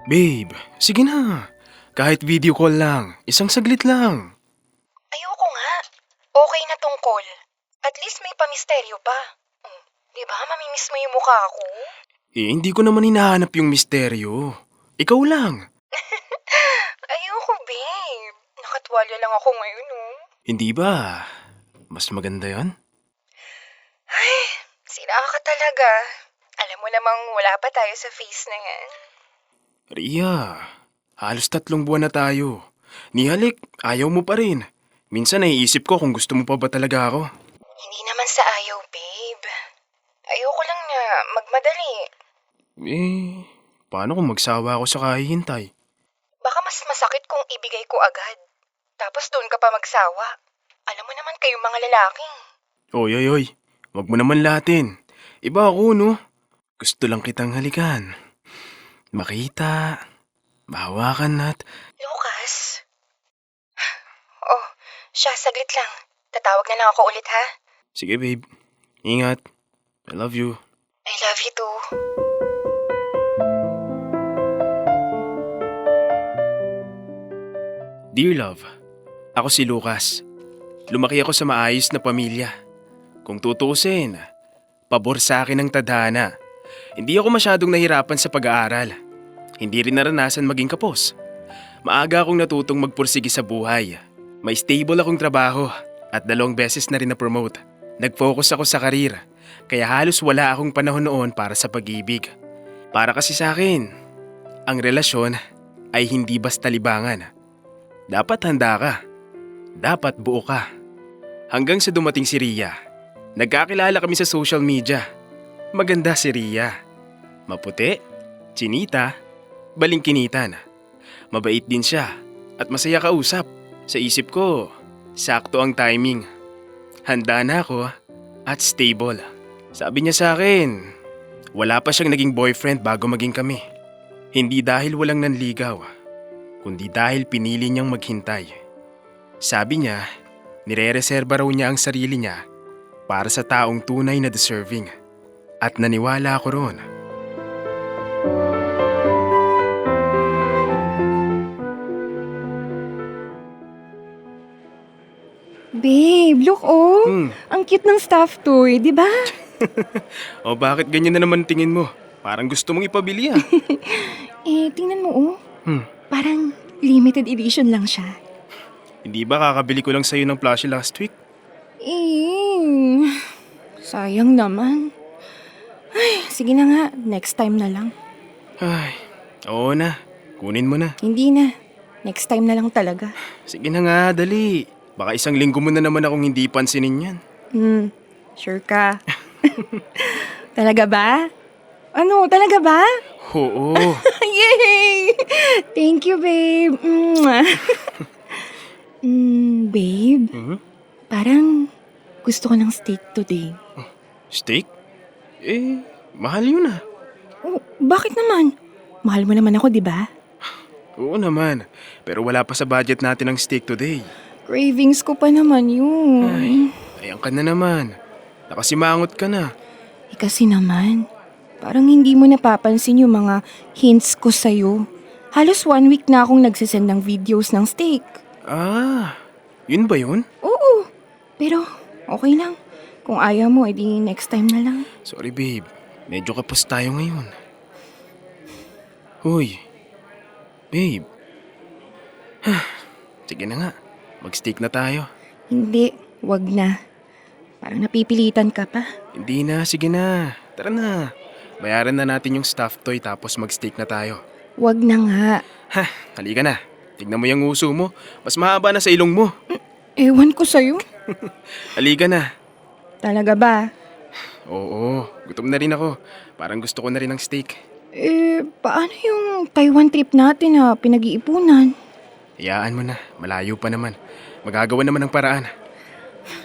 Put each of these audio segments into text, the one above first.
Babe, sige na. Kahit video call lang, isang saglit lang. Ayoko nga. Okay na tong call. At least may pamisteryo pa. Di ba, mamimiss mo yung mukha ko? Hindi ko naman hinahanap yung misteryo. Ikaw lang. Ayoko, babe. Nakatwalya lang ako ngayon, oh. Hindi ba? Mas maganda yon? Ay, sira ka talaga. Alam mo namang wala pa tayo sa face na yan. Ria, halos 3 buwan na tayo. Nihalik, ayaw mo pa rin. Minsan naiisip ko kung gusto mo pa ba talaga ako. Hindi naman sa ayaw, babe. Ayoko lang na magmadali. Paano kung magsawa ako sa kahihintay? Baka mas masakit kung ibigay ko agad. Tapos doon ka pa magsawa. Alam mo naman kayong mga lalaki. Oy. Wag mo naman latin. Iba ako, no? Gusto lang kitang halikan. Makita, mahawakan at... Lucas? Oh, siya, saglit lang. Tatawag na lang ako ulit, ha? Sige, babe. Ingat. I love you. I love you too. Dear love, ako si Lucas. Lumaki ako sa maayos na pamilya. Kung tutusin, pabor sa akin ang tadhana. Hindi ako masyadong nahirapan sa pag-aaral. Hindi rin naranasan maging kapos. Maaga akong natutong magpursige sa buhay. May stable akong trabaho at 2 beses na rin na-promote. Nag-focus ako sa karir, kaya halos wala akong panahon noon para sa pag-ibig. Para kasi sa akin, ang relasyon ay hindi basta libangan. Dapat handa ka. Dapat buo ka. Hanggang sa dumating si Ria. Nagkakilala kami sa social media. Maganda si Ria. Maputi, chinita, balingkinitan. Mabait din siya at masaya kausap. Sa isip ko, sakto ang timing. Handa na ako at stable. Sabi niya sa akin, wala pa siyang naging boyfriend bago maging kami. Hindi dahil walang nanligaw, kundi dahil pinili niyang maghintay. Sabi niya, nire-reserba raw niya ang sarili niya para sa taong tunay na deserving. At naniwala ako roon. Babe, look Ang cute ng stuffed toy, di ba? O bakit ganyan na naman tingin mo? Parang gusto mong ipabili ah. Tingnan mo Parang limited edition lang siya. Hindi ba kakabili ko lang sa'yo ng plushie last week? Sayang naman. Ay, sige na nga, next time na lang. Ay, oo na. Kunin mo na. Hindi na, next time na lang talaga. Sige na nga, dali. Baka 1 linggo mo na naman akong hindi pansinin yan. Sure ka? Talaga ba? Ano, talaga ba? Oo. Yay! Thank you, babe. Babe, parang gusto ko ng steak today. Steak? Mahal yun ah. Oh, bakit naman? Mahal mo naman ako, di ba? Oo naman. Pero wala pa sa budget natin ang steak today. Cravings ko pa naman yun. Ayan ka na naman. Nakasimangot ka na. Kasi naman, parang hindi mo napapansin yung mga hints ko sa'yo. Halos 1 week na akong nagsisend ng videos ng steak. Yun ba yun? Oo, pero okay lang. Kung ayaw mo, edi next time na lang. Sorry babe, medyo kapos tayo ngayon. Hoy, babe. Sige na nga, mag-steak na tayo. Hindi, wag na. Parang napipilitan ka pa. Hindi na, sige na. Tara na. Bayaran na natin yung stuffed toy tapos mag-steak na tayo. Wag na nga. Halika na. Tignan mo yung uso mo. Mas mahaba na sa ilong mo. Ewan ko sa'yo. Halika na. Talaga ba? Oo, gutom na rin ako. Parang gusto ko na rin ng steak. Paano yung Taiwan trip natin na pinag-iipunan? Hayaan mo na, malayo pa naman. Magagawa naman ng paraan.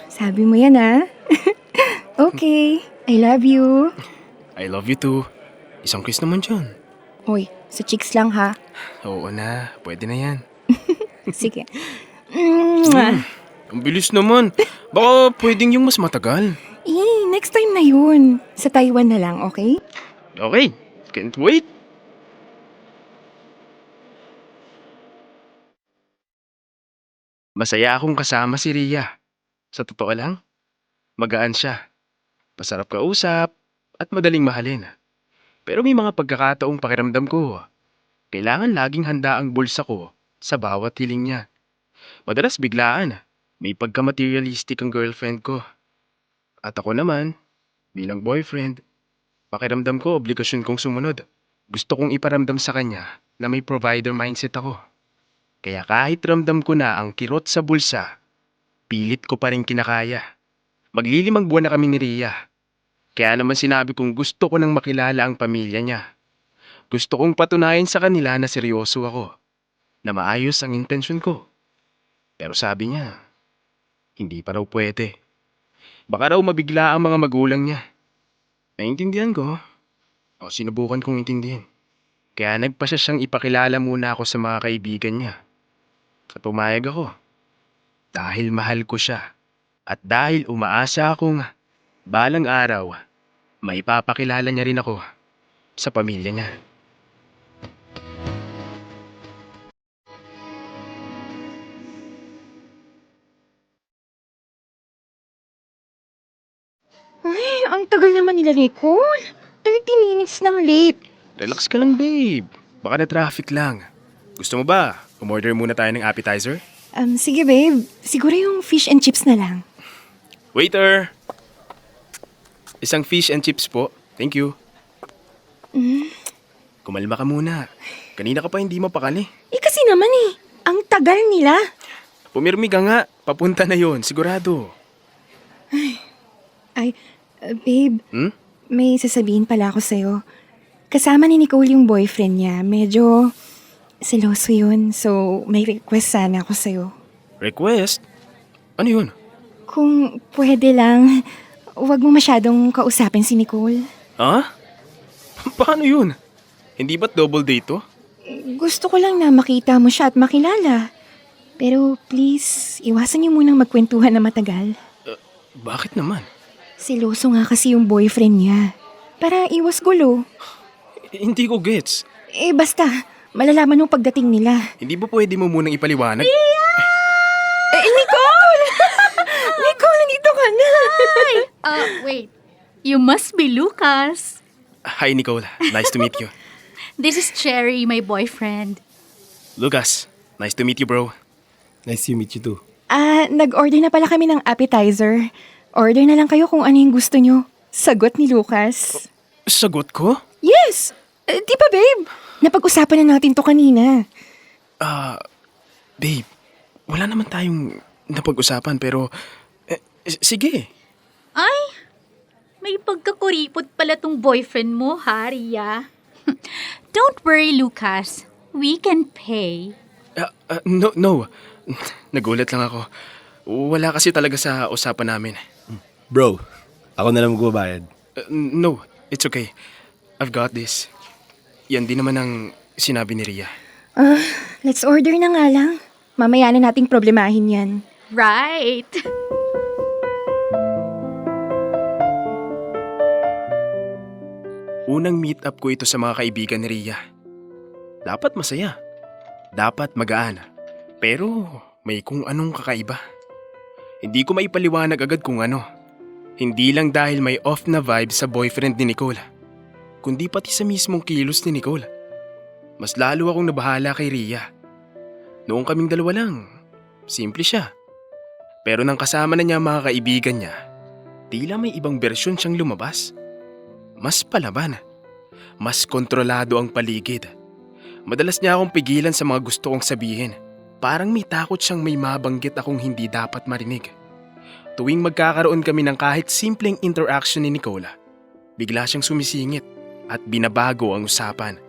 Sabi mo yan, ha? Okay, I love you. I love you too. Isang kiss naman dyan. Hoy, sa chicks lang, ha? Oo na, pwede na yan. Sige. Ang bilis naman. Baka pwedeng yung mas matagal. Next time na yun. Sa Taiwan na lang, okay? Okay, can't wait. Masaya akong kasama si Ria. Sa totoo lang, magaan siya. Masarap kausap at madaling mahalin. Pero may mga pagkakataong pakiramdam ko, kailangan laging handa ang bulsa ko sa bawat hiling niya. Madalas biglaan, may pagka-materialistic ang girlfriend ko. At ako naman, bilang boyfriend, pakiramdam ko obligasyon kong sumunod. Gusto kong iparamdam sa kanya na may provider mindset ako. Kaya kahit ramdam ko na ang kirot sa bulsa, pilit ko pa rin kinakaya. Maglilimang buwan na kami ni Ria. Kaya naman sinabi kong gusto ko nang makilala ang pamilya niya. Gusto kong patunayan sa kanila na seryoso ako, na maayos ang intensyon ko. Pero sabi niya, hindi pa raw pwede. Baka raw mabigla ang mga magulang niya. Naintindihan ko. O sinubukan kong intindihin. Kaya nagpasya siyang ipakilala muna ako sa mga kaibigan niya. At pumayag ako. Dahil mahal ko siya. At dahil umaasa akong balang araw, maipapakilala niya rin ako sa pamilya niya. Ay, ang tagal naman nila, Nicole. 30 minutes nang late. Relax ka lang, babe. Baka na traffic lang. Gusto mo ba? Umorder muna tayo ng appetizer? Sige babe. Siguro yung fish and chips na lang. Waiter! Isang fish and chips po. Thank you. Kumalma ka muna. Kanina ka pa hindi mapakali. Eh kasi naman ang tagal nila. Pumirmi ka nga. Papunta na yon, sigurado. Ay, babe, Hmm? may sasabihin pala ako sa'yo. Kasama ni Nicole yung boyfriend niya. Medyo seloso yun, so may request sana ako sa'yo. Request? Ano yun? Kung pwede lang, huwag mo masyadong kausapin si Nicole. Ha? Paano yun? Hindi ba't double date to? Gusto ko lang na makita mo siya at makilala. Pero please, iwasan niyo munang magkwentuhan na matagal. Bakit naman? Seloso nga kasi yung boyfriend niya. Para iwas gulo. Hindi ko gets. Eh basta, malalaman nung pagdating nila. Hindi ba pwede mo munang ipaliwanag? Nicole! Nicole, nandito ka na! Wait. You must be Lucas. Hi, Nicole. Nice to meet you. This is Cherry, my boyfriend. Lucas, nice to meet you, bro. Nice to meet you too. Nag-order na pala kami ng appetizer. Order na lang kayo kung ano yung gusto nyo. Sagot ni Lucas. Sagot ko? Yes! Di ba, babe? Napag-usapan na natin to kanina. Babe, wala naman tayong napag-usapan pero... sige. Ay, may pagkakuripot pala tong boyfriend mo, Haria. Don't worry, Lucas. We can pay. No. Nagulat lang ako. Wala kasi talaga sa usapan namin. Bro, ako na lang magbabayad. No, it's okay. I've got this. Yan din naman ang sinabi ni Ria. Let's order na nga lang. Mamaya na nating problemahin yan. Right. Unang meet up ko ito sa mga kaibigan ni Ria. Dapat masaya. Dapat magaan. Pero may kung anong kakaiba. Hindi ko maipaliwanag agad kung ano. Hindi lang dahil may off na vibe sa boyfriend ni Nicole, kundi pati sa mismong kilos ni Nicole. Mas lalo akong nabahala kay Ria. Noong kaming dalawa lang, simple siya. Pero nang kasama na niya ang mga kaibigan niya, tila may ibang bersyon siyang lumabas. Mas palaban. Mas kontrolado ang paligid. Madalas niya akong pigilan sa mga gusto kong sabihin. Parang may takot siyang may mabanggit akong hindi dapat marinig. Tuwing magkakaroon kami ng kahit simpleng interaction ni Nicola, bigla siyang sumisingit at binabago ang usapan.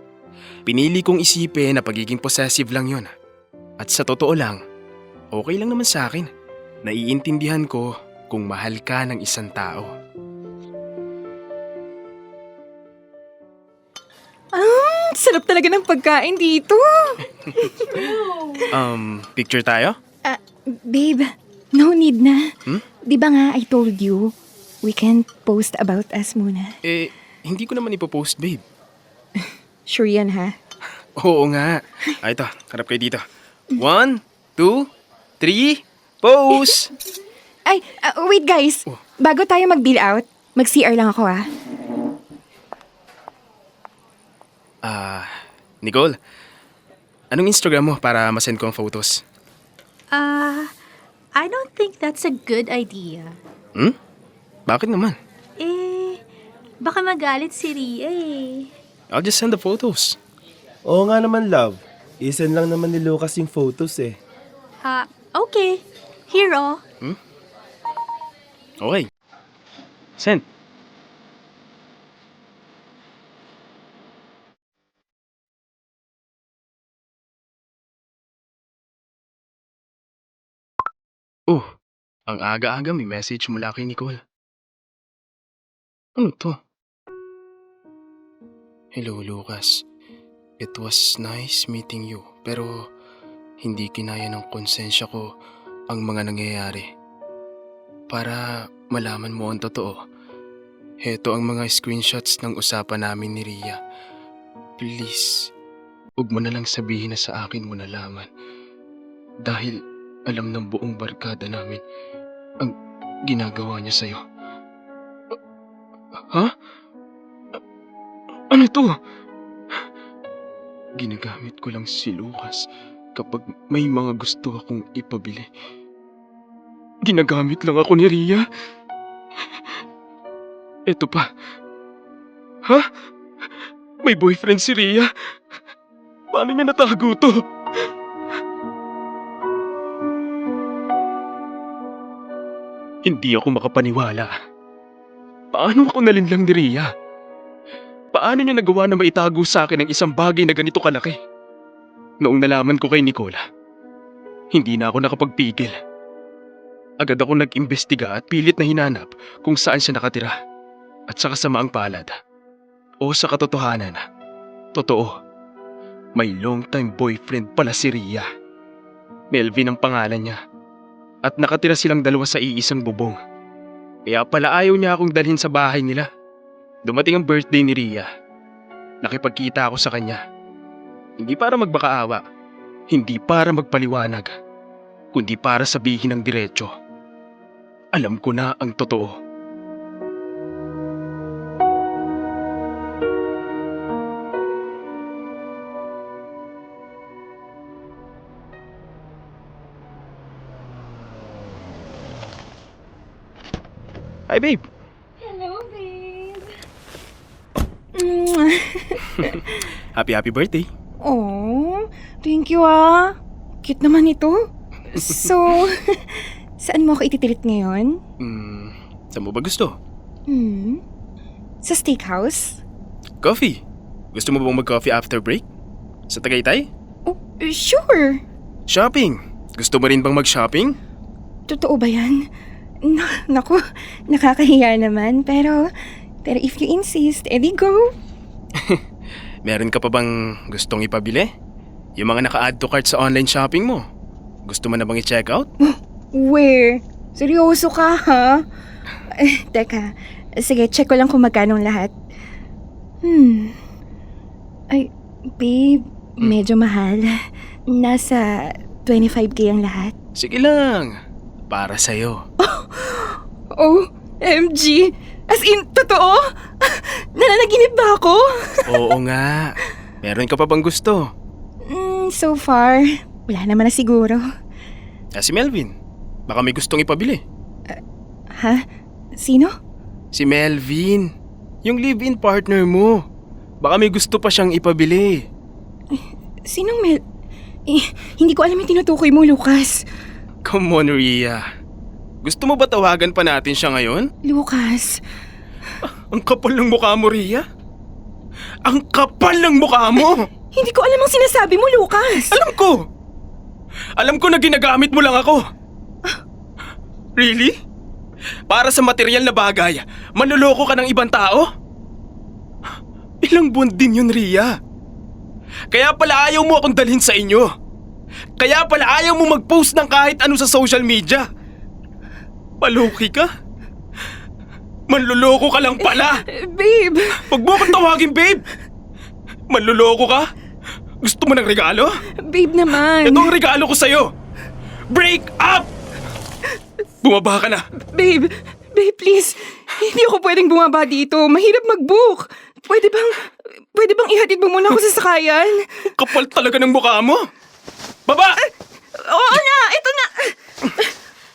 Pinili kong isipin na pagiging possessive lang yun. At sa totoo lang, okay lang naman sa akin. Naiintindihan ko kung mahal ka ng isang tao. Sarap talaga ng pagkain dito. Picture tayo? Babe, no need na. Hmm? Di ba nga I told you, we can post about us muna. Hindi ko naman ipopost, babe. Sure yan ha? Oo nga. Ito, harap kayo dito. 1, 2, 3... Pose! Ay, wait guys. Bago tayo mag-bill out, mag-CR lang ako ah. Nicole, anong Instagram mo para masend ko ang photos? I don't think that's a good idea. Bakit naman? Baka magalit si Ria eh. I'll just send the photos. Oo nga naman, love. Isend lang naman ni Lucas yung photos eh. Okay. Here, oh. Okay. Send. Ang aga-aga may message mula kay Nicole. Ano to? Hello, Lucas. It was nice meeting you, pero hindi kinaya ng konsensya ko ang mga nangyayari. Para malaman mo ang totoo, heto ang mga screenshots ng usapan namin ni Ria. Please, huwag mo na lang sabihin na sa akin mo nalaman. Dahil alam ng buong barkada namin ang ginagawa niya sa'yo. Ha? Ano to? Ginagamit ko lang si Lucas kapag may mga gusto akong ipabili. Ginagamit lang ako ni Ria. Eto pa. Ha? May boyfriend si Ria? Paano niya natago to? Hindi ako makapaniwala. Paano ako nalinlang ni Ria? Paano niya nagawa na maitago sa akin ang isang bagay na ganito kalaki? Noong nalaman ko kay Nicola, hindi na ako nakapagpigil. Agad ako nag-imbestiga at pilit na hinanap kung saan siya nakatira. At sa kasamaang palad, o sa katotohanan, totoo, may long-time boyfriend pala si Ria. Melvin ang pangalan niya. At nakatira silang dalawa sa iisang bubong. Kaya pala ayaw niya akong dalhin sa bahay nila. Dumating ang birthday ni Ria. Nakipagkita ako sa kanya. Hindi para magbakaawa, hindi para magpaliwanag, kundi para sabihin ng diretso. Alam ko na ang totoo. Hi, babe. Hello, babe. Happy birthday. Oh, thank you ah. Cute naman ito. So, saan mo ako ititilit ngayon? Saan mo ba gusto? Sa steakhouse? Coffee. Gusto mo bang mag-coffee after break? Sa Tagaytay? Oh, sure. Shopping. Gusto mo rin bang mag-shopping? Totoo ba yan? Naku, nakakahiya naman. Pero if you insist, edi go. Meron ka pa bang gustong ipabili? Yung mga naka-add to cart sa online shopping mo. Gusto mo na bang i-check out? Where? Seryoso ka, ha? Teka, sige, check ko lang kung magkano lahat. Ay, babe, medyo mahal. Nasa 25K ang lahat. Sige lang. Para sa'yo. OMG! As in, totoo? Nananaginip ba ako? Oo nga. Meron ka pa bang gusto? So far, wala naman na siguro. Si Melvin. Baka may gustong ipabili. Ha? Sino? Si Melvin. Yung live-in partner mo. Baka may gusto pa siyang ipabili. Sinong hindi ko alam yung tinutukoy mo, Lucas. Come on, Ria. Gusto mo ba tawagan pa natin siya ngayon? Lucas. Ang kapal ng mukha mo, Ria. Ang kapal ng mukha mo! Hindi ko alam ang sinasabi mo, Lucas. Alam ko! Alam ko na ginagamit mo lang ako. Really? Para sa material na bagay, manloloko ka ng ibang tao? Ilang buwan din yun, Ria. Kaya pala ayaw mo akong dalhin sa inyo. Kaya pala ayaw mo mag-post ng kahit ano sa social media. Paloki ka? Manloloko ka lang pala. Babe. Huwag mo akong tawagin, babe. Manloloko ka? Gusto mo ng regalo? Babe naman. Ito ang regalo ko sa'yo. Break up! Bumaba ka na! Babe, please. Hindi ako pwedeng bumaba dito. Mahirap mag-book. Pwede bang ihatid mo muna ako sa sakayan? Kapal talaga ng mukha mo! Baba! Oo na, ito na.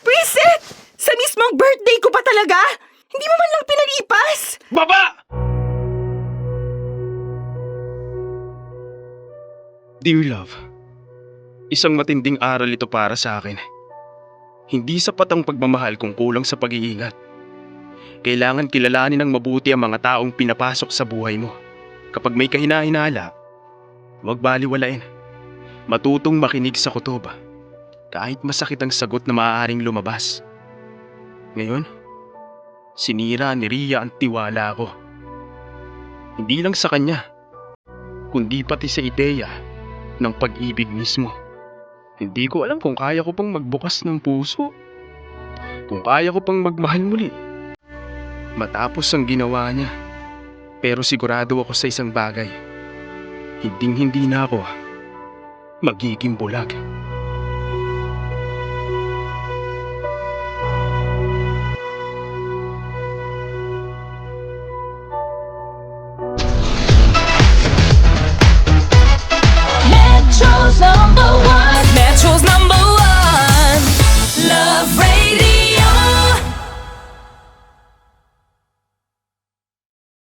Preset! Sa mismong birthday ko pa talaga? Hindi mo man lang pinalipas? Baba! Dear love, isang matinding aral ito para sa akin. Hindi sapat ang pagmamahal kung kulang sa pag-iingat. Kailangan kilalanin ng mabuti ang mga taong pinapasok sa buhay mo. Kapag may kahinahinala, huwag baliwalain. Matutong makinig sa kutob, kahit masakit ang sagot na maaaring lumabas. Ngayon, sinira ni Ria ang tiwala ko. Hindi lang sa kanya, kundi pati sa ideya ng pag-ibig mismo. Hindi ko alam kung kaya ko pang magbukas ng puso. Kung kaya ko pang magmahal muli. Matapos ang ginawa niya. Pero sigurado ako sa isang bagay. Hinding-hindi na ako magiging bulag.